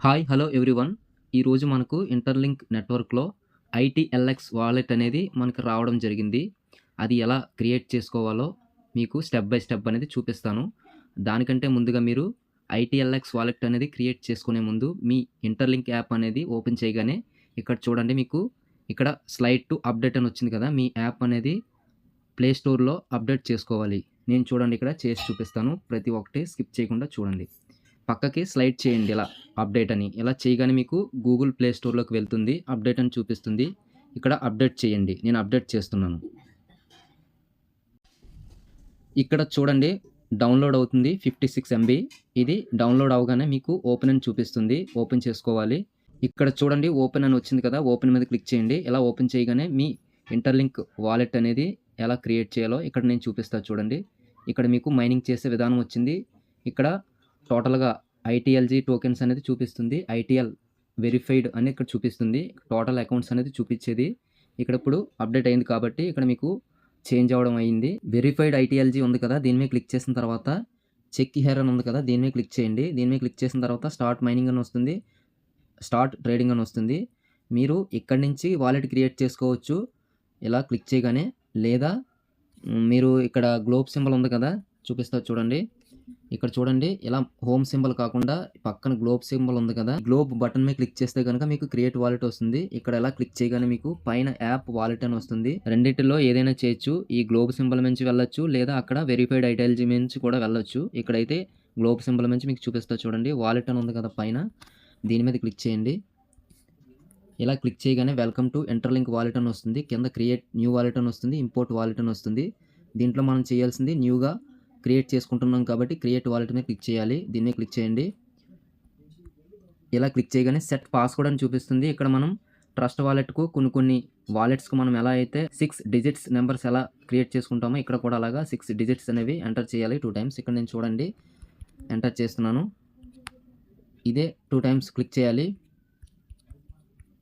Hi! Hello everyone. ఈరోజు మనకు interlink నెట్వర్క్‌లో ఐటీఎల్ఎక్స్ వాలెట్ అనేది మనకు రావడం జరిగింది. అది ఎలా క్రియేట్ చేసుకోవాలో మీకు స్టెప్ బై స్టెప్ అనేది చూపిస్తాను. దానికంటే ముందుగా మీరు ఐటీఎల్ఎక్స్ వాలెట్ అనేది క్రియేట్ చేసుకునే ముందు మీ ఇంటర్‌లింక్ యాప్ అనేది ఓపెన్ చేయగానే ఇక్కడ చూడండి మీకు ఇక్కడ స్లైడ్ టు అప్డేట్ అని వచ్చింది కదా! మీ యాప్ అనేది ప్లే స్టోర్‌లో అప్డేట్ చేసుకోవాలి. నేను చూడండి ఇక్కడ చేసి చూపిస్తాను. ప్రతి ఒక్కటి స్కిప్ చేయకుండా చూడండి. పక్కకి స్లైడ్ చేయండి ఇలా అప్డేట్ అని. ఇలా చేయగానే మీకు గూగుల్ ప్లే స్టోర్‌లోకి వెళ్తుంది. అప్డేట్ అని చూపిస్తుంది. ఇక్కడ అప్డేట్ చేయండి. నేను అప్డేట్ చేస్తున్నాను. ఇక్కడ చూడండి డౌన్‌లోడ్ అవుతుంది 56 ఎంబీ. ఇది డౌన్‌లోడ్ అవ్వగానే మీకు ఓపెన్ అని చూపిస్తుంది. ఓపెన్ చేసుకోవాలి. ఇక్కడ చూడండి ఓపెన్ అని వచ్చింది కదా! ఓపెన్ మీద క్లిక్ చేయండి. ఇలా ఓపెన్ చేయగానే మీ ఇంటర్‌లింక్ వాలెట్ అనేది ఎలా క్రియేట్ చేయాలో ఇక్కడ నేను చూపిస్తా చూడండి. ఇక్కడ మీకు మైనింగ్ చేసే విధానం వచ్చింది. ఇక్కడ టోటల్‌గా ఐటీఎల్జీ టోకెన్స్ అనేది చూపిస్తుంది. ఐటీఎల్ వెరిఫైడ్ అని ఇక్కడ చూపిస్తుంది. టోటల్ అకౌంట్స్ అనేది చూపిచ్చేది. ఇక్కడ ఇప్పుడు అప్డేట్ అయింది కాబట్టి ఇక్కడ మీకు చేంజ్ అవ్వడం అయింది. వెరిఫైడ్ ఐటీఎల్జీ ఉంది కదా! దీని మీద క్లిక్ చేసిన తర్వాత చెక్ హియర్ అని ఉంది కదా! దీని మీద క్లిక్ చేయండి. దీని మీద క్లిక్ చేసిన తర్వాత స్టార్ట్ మైనింగ్ అని వస్తుంది. స్టార్ట్ ట్రేడింగ్ అని వస్తుంది. మీరు ఇక్కడి నుంచి వాలెట్ క్రియేట్ చేసుకోవచ్చు. ఇలా క్లిక్ చేయగానే లేదా మీరు ఇక్కడ గ్లోబ్ సింబల్ ఉంది కదా! చూపిస్తా చూడండి. ఇక్కడ చూడండి ఇలా హోమ్ సింబల్ కాకుండా పక్కన గ్లోబ్ సింబల్ ఉంది కదా! గ్లోబ్ బటన్ మీద క్లిక్ చేస్తే గనుక మీకు క్రియేట్ వాలెట్ వస్తుంది. ఇక్కడ ఇలా క్లిక్ చేయగానే మీకు పైన యాప్ వాలెట్ అని వస్తుంది. రెండిటిలో ఏదైనా చేయొచ్చు. ఈ గ్లోబ్ సింబల్ నుంచి వెళ్ళొచ్చు లేదా అక్కడ వెరిఫైడ్ ఐటీఎల్జీ నుంచి కూడా వెళ్ళొచ్చు. ఇక్కడైతే గ్లోబ్ సింబల్ నుంచి మీకు చూపిస్తా చూడండి. వాలెట్ అని ఉంది కదా పైన దీని మీద క్లిక్ చేయండి. ఇలా క్లిక్ చేయగానే వెల్కమ్ టు ఇంటర్‌లింక్ వాలెట్ అని వస్తుంది. కింద క్రియేట్ న్యూ వాలెట్ అని వస్తుంది. ఇంపోర్ట్ వాలెట్ అని వస్తుంది. దీంట్లో మనం చేయాల్సింది న్యూగా క్రియేట్ చేసుకుంటున్నాం కాబట్టి క్రియేట్ వాలెట్ మీద క్లిక్ చేయాలి. దీని మీద క్లిక్ చేయండి. ఇలా క్లిక్ చేయగానే సెట్ పాస్వర్డ్ అని చూపిస్తుంది. ఇక్కడ మనం ట్రస్ట్ వాలెట్‌కు కొన్ని వాలెట్స్‌కు మనం ఎలా అయితే 6 డిజిట్స్ నంబర్స్ ఎలా క్రియేట్ చేసుకుంటామో ఇక్కడ కూడా అలాగా 6 డిజిట్స్ అనేవి ఎంటర్ చేయాలి 2 టైమ్స్. ఇక్కడ నేను చూడండి ఎంటర్ చేస్తున్నాను. ఇదే 2 టైమ్స్ క్లిక్ చేయాలి.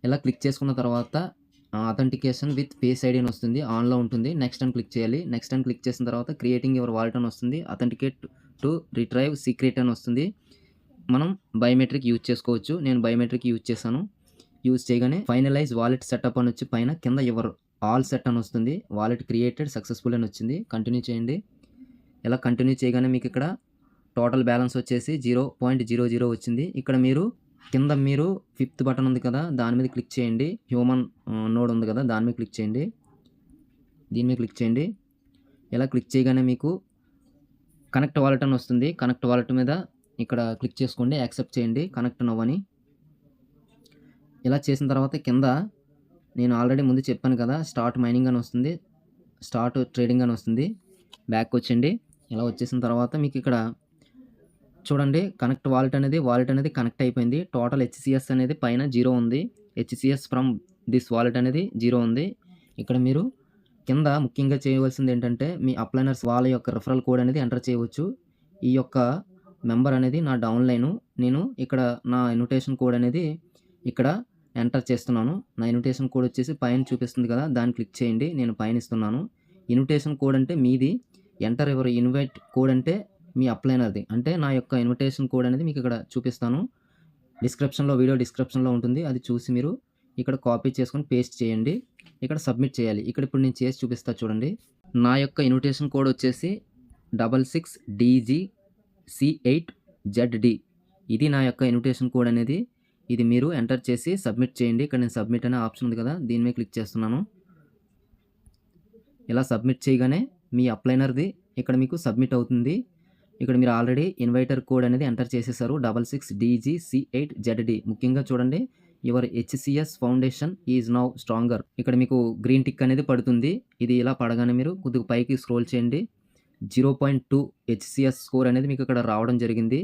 ఇలా క్లిక్ చేసుకున్న తర్వాత అథెంటికేషన్ విత్ ఫేస్ ఐడీ అని వస్తుంది. ఆన్‌లో ఉంటుంది. నెక్స్ట్ అని క్లిక్ చేయాలి. నెక్స్ట్ అని క్లిక్ చేసిన తర్వాత క్రియేటింగ్ యువర్ వాలెట్ అని వస్తుంది. అథెంటికేట్ టు రిట్రైవ్ సీక్రెట్ అని వస్తుంది. మనం బయోమెట్రిక్ యూజ్ చేసుకోవచ్చు. నేను బయోమెట్రిక్ యూజ్ చేశాను. యూజ్ చేయగానే ఫైనలైజ్ వాలెట్ సెటప్ అని వచ్చి పైన కింద యువర్ ఆల్ సెట్ అని వస్తుంది. వాలెట్ క్రియేటెడ్ సక్సెస్‌ఫుల్ అని వచ్చింది. కంటిన్యూ చేయండి. ఇలా కంటిన్యూ చేయగానే మీకు ఇక్కడ టోటల్ బ్యాలెన్స్ వచ్చేసి 0.00 వచ్చింది. ఇక్కడ మీరు కింద మీరు ఫిఫ్త్ బటన్ ఉంది కదా! దాని మీద క్లిక్ చేయండి. హ్యూమన్ నోడ్ ఉంది కదా! దాని మీద క్లిక్ చేయండి. దీని మీద క్లిక్ చేయండి. ఇలా క్లిక్ చేయగానే మీకు కనెక్ట్ వాలెట్ అని వస్తుంది. కనెక్ట్ వాలెట్ మీద ఇక్కడ క్లిక్ చేసుకోండి. యాక్సెప్ట్ చేయండి. కనెక్ట్ నౌ అని. ఇలా చేసిన తర్వాత కింద నేను ఆల్రెడీ ముందు చెప్పాను కదా! స్టార్ట్ మైనింగ్ అని వస్తుంది. స్టార్ట్ ట్రేడింగ్ అని వస్తుంది. బ్యాక్ వచ్చేయండి. ఇలా వచ్చేసిన తర్వాత మీకు ఇక్కడ చూడండి కనెక్ట్ వాలెట్ అనేది కనెక్ట్ అయిపోయింది. టోటల్ హెచ్‌సిఎస్ అనేది పైన 0 ఉంది. హెచ్‌సిఎస్ ఫ్రమ్ దిస్ వాలెట్ అనేది 0 ఉంది. ఇక్కడ మీరు కింద ముఖ్యంగా చేయవలసింది ఏంటంటే మీ అప్లైనర్స్ వాళ్ళ యొక్క రిఫరల్ కోడ్ అనేది ఎంటర్ చేయవచ్చు. ఈ యొక్క మెంబర్ అనేది నా డౌన్‌లైను. నేను ఇక్కడ నా ఇన్విటేషన్ కోడ్ అనేది ఇక్కడ ఎంటర్ చేస్తున్నాను. నా ఇన్విటేషన్ కోడ్ వచ్చేసి పైన చూపిస్తుంది కదా! దాన్ని క్లిక్ చేయండి. నేను పైన ఇస్తున్నాను. ఇన్విటేషన్ కోడ్ అంటే మీది. ఎంటర్ యువర్ ఇన్వైట్ కోడ్ అంటే మీ అప్లైనర్‌ది. అంటే నా యొక్క ఇన్విటేషన్ కోడ్ అనేది మీకు ఇక్కడ చూపిస్తాను. వీడియో డిస్క్రిప్షన్‌లో ఉంటుంది. అది చూసి మీరు ఇక్కడ కాపీ చేసుకొని పేస్ట్ చేయండి. ఇక్కడ సబ్మిట్ చేయాలి. ఇక్కడ ఇప్పుడు నేను చేసి చూపిస్తా చూడండి. నా యొక్క ఇన్విటేషన్ కోడ్ వచ్చేసి 66DGC8ZD. ఇది నా యొక్క ఇన్విటేషన్ కోడ్ అనేది. ఇది మీరు ఎంటర్ చేసి సబ్మిట్ చేయండి. ఇక్కడ నేను సబ్మిట్ అనే ఆప్షన్ ఉంది కదా! దీని మీద క్లిక్ చేస్తున్నాను. ఇలా సబ్మిట్ చేయగానే మీ అప్లైనర్‌ది ఇక్కడ మీకు సబ్మిట్ అవుతుంది. ఇక్కడ మీరు ఆల్రెడీ ఇన్వైటర్ కోడ్ అనేది ఎంటర్ చేసేసారు. 66DGC8ZD. ముఖ్యంగా చూడండి your HCS foundation is now stronger. ఇక్కడ మీకు గ్రీన్ టిక్ అనేది పడుతుంది. ఇది ఇలా పడగానే మీరు కొద్దిగా పైకి స్క్రోల్ చేయండి. 0.2 హెచ్‌సిఎస్ స్కోర్ అనేది మీకు ఇక్కడ రావడం జరిగింది.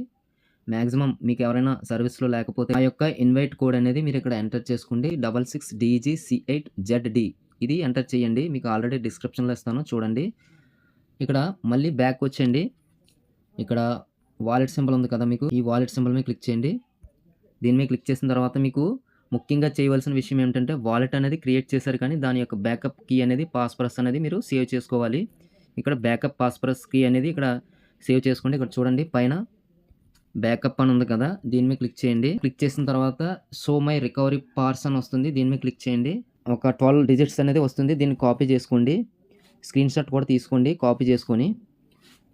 మాక్సిమం మీకు ఎవరైనా సర్వీస్‌లో లేకపోతే ఆ యొక్క ఇన్వైట్ కోడ్ అనేది మీరు ఇక్కడ ఎంటర్ చేసుకోండి. 66DGC8ZD. ఇది ఎంటర్ చేయండి. మీకు ఆల్రెడీ డిస్క్రిప్షన్‌లో ఇస్తాను చూడండి. ఇక్కడ మళ్ళీ బ్యాక్ వచ్చేయండి. ఇక్కడ వాలెట్ సింబల్ ఉంది కదా! మీకు ఈ వాలెట్ సింబల్ మీద క్లిక్ చేయండి. దీని మీద క్లిక్ చేసిన తర్వాత మీకు ముఖ్యంగా చేయవలసిన విషయం ఏమిటంటే వాలెట్ అనేది క్రియేట్ చేశారు కానీ దాని యొక్క బ్యాకప్ కీ అనేది పాస్‌వర్డ్స్ అనేది మీరు సేవ్ చేసుకోవాలి. ఇక్కడ బ్యాకప్ పాస్‌వర్డ్స్ కీ అనేది ఇక్కడ సేవ్ చేసుకోండి. ఇక్కడ చూడండి పైన బ్యాకప్ అని ఉంది కదా! దీని మీద క్లిక్ చేయండి. క్లిక్ చేసిన తర్వాత షో మై రికవరీ పార్ట్స్ అని వస్తుంది. దీని మీద క్లిక్ చేయండి. ఒక 12 డిజిట్స్ అనేది వస్తుంది. దీన్ని కాపీ చేసుకోండి. స్క్రీన్‌షాట్ కూడా తీసుకోండి కాపీ చేసుకొని.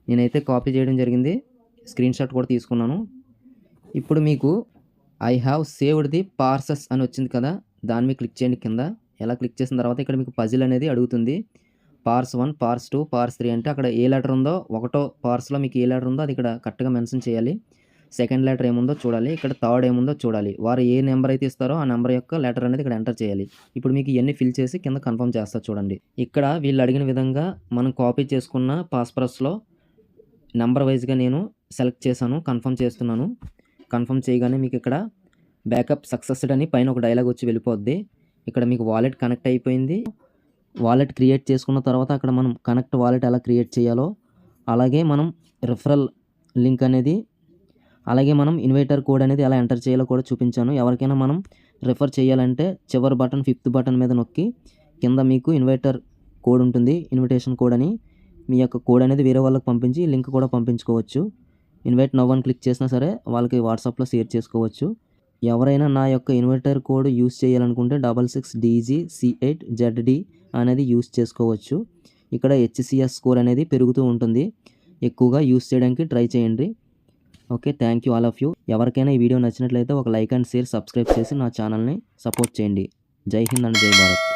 నేనైతే కాపీ చేయడం జరిగింది. స్క్రీన్‌షాట్ కూడా తీసుకున్నాను. ఇప్పుడు మీకు ఐ హావ్ సేవ్డ్ ది పార్సెస్ అని వచ్చింది కదా! దాని మీద క్లిక్ చేయండి కింద. ఇలా క్లిక్ చేసిన తర్వాత ఇక్కడ మీకు పజిల్ అనేది అడుగుతుంది. పార్స్ 1, పార్స్ 2, పార్స్ 3 అంటే అక్కడ ఏ లెటర్ ఉందో ఒకటో పార్స్‌లో మీకు ఏ లెటర్ ఉందో అది ఇక్కడ కరెక్ట్‌గా మెన్షన్ చేయాలి. సెకండ్ లెటర్ ఏముందో చూడాలి. ఇక్కడ థర్డ్ ఏముందో చూడాలి. వారు ఏ నంబర్ అయితే ఇస్తారో ఆ నంబర్ యొక్క లెటర్ అనేది ఇక్కడ ఎంటర్ చేయాలి. ఇప్పుడు మీకు ఇయన్నీ ఫిల్ చేసి కింద కన్ఫర్మ్ చేస్తా చూడండి. ఇక్కడ వీళ్ళు అడిగిన విధంగా మనం కాపీ చేసుకున్న పాస్‌పరస్‌లో నంబర్ వైస్‌గా నేను సెలెక్ట్ చేశాను. కన్ఫర్మ్ చేస్తున్నాను. కన్ఫర్మ్ చేయగానే మీకు ఇక్కడ బ్యాకప్ సక్సెస్డ్ అని పైన ఒక డైలాగ్ వచ్చి వెళ్ళిపోద్ది. ఇక్కడ మీకు వాలెట్ కనెక్ట్ అయిపోయింది. వాలెట్ క్రియేట్ చేసుకున్న తర్వాత అక్కడ మనం కనెక్ట్ వాలెట్ ఎలా క్రియేట్ చేయాలో, అలాగే మనం రిఫరల్ లింక్ అనేది, అలాగే మనం ఇన్వైటర్ కోడ్ అనేది ఎలా ఎంటర్ చేయాలో కూడా చూపించాను. ఎవరికైనా మనం రిఫర్ చేయాలంటే చివరి బటన్ 5th బటన్ మీద నొక్కి కింద మీకు ఇన్వైటర్ కోడ్ ఉంటుంది. ఇన్విటేషన్ కోడ్ అని మీ యొక్క కోడ్ అనేది వేరే వాళ్ళకి పంపించి లింక్ కూడా పంపించుకోవచ్చు. ఇన్వైట్ నౌ అని క్లిక్ చేసినా సరే వాళ్ళకి వాట్సాప్‌లో షేర్ చేసుకోవచ్చు. ఎవరైనా నా యొక్క ఇన్వైటర్ కోడ్ యూజ్ చేయాలనుకుంటే 66DGC8ZD అనేది యూజ్ చేసుకోవచ్చు. ఇక్కడ HCS స్కోర్ అనేది పెరుగుతూ ఉంటుంది. ఎక్కువగా యూజ్ చేయడానికి ట్రై చేయండి. Okay. Thank you all of you. ఎవరికైనా ఈ వీడియో నచ్చినట్లయితే ఒక లైక్ అండ్ షేర్, సబ్స్క్రైబ్ చేసి నా ఛానల్‌ని సపోర్ట్ చేయండి. జై హింద్ అండ్ జై భారత్.